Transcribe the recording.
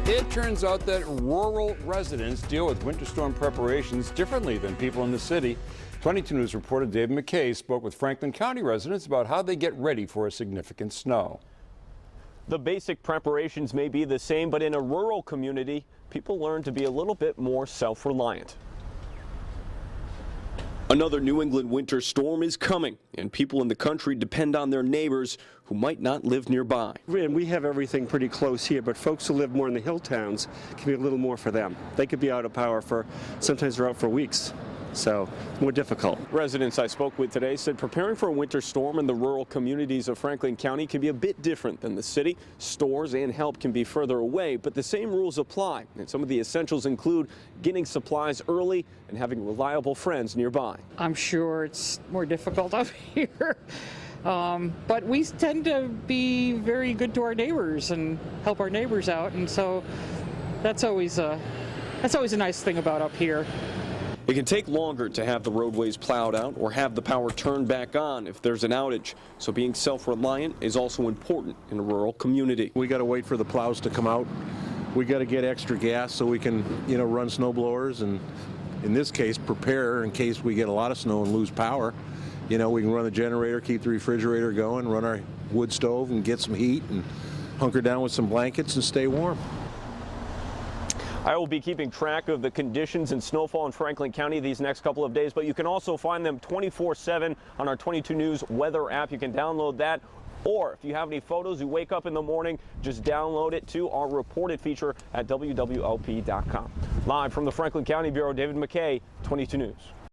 It turns out that rural residents deal with winter storm preparations differently than people in the city. 22 News reporter David McKay spoke with Franklin County residents about how they get ready for a significant snow. The basic preparations may be the same, but in a rural community, people learn to be a little bit more self-reliant. Another New England winter storm is coming, and people in the country depend on their neighbors who might not live nearby. And we have everything pretty close here, but folks who live more in the hill towns can be a little more for them. They could be out of power sometimes they're out for weeks. So more difficult. Residents I spoke with today said preparing for a winter storm in the rural communities of Franklin County can be a bit different than the city. Stores and help can be further away, but the same rules apply. And some of the essentials include getting supplies early and having reliable friends nearby. I'm sure it's more difficult up here. But we tend to be very good to our neighbors and help our neighbors out, and so that's always a nice thing about up here. It can take longer to have the roadways plowed out or have the power turned back on if there's an outage. So being self-reliant is also important in a rural community. We got to wait for the plows to come out. We got to get extra gas so we can, run snow blowers, and in this case, prepare in case we get a lot of snow and lose power. We can run the generator, keep the refrigerator going, run our wood stove and get some heat and hunker down with some blankets and stay warm. I will be keeping track of the conditions and snowfall in Franklin County these next couple of days, but you can also find them 24/7 on our 22 News weather app. You can download that, or if you have any photos, you wake up in the morning, just download it to our reported feature at WWLP.com. Live from the Franklin County Bureau, David McKay, 22 News.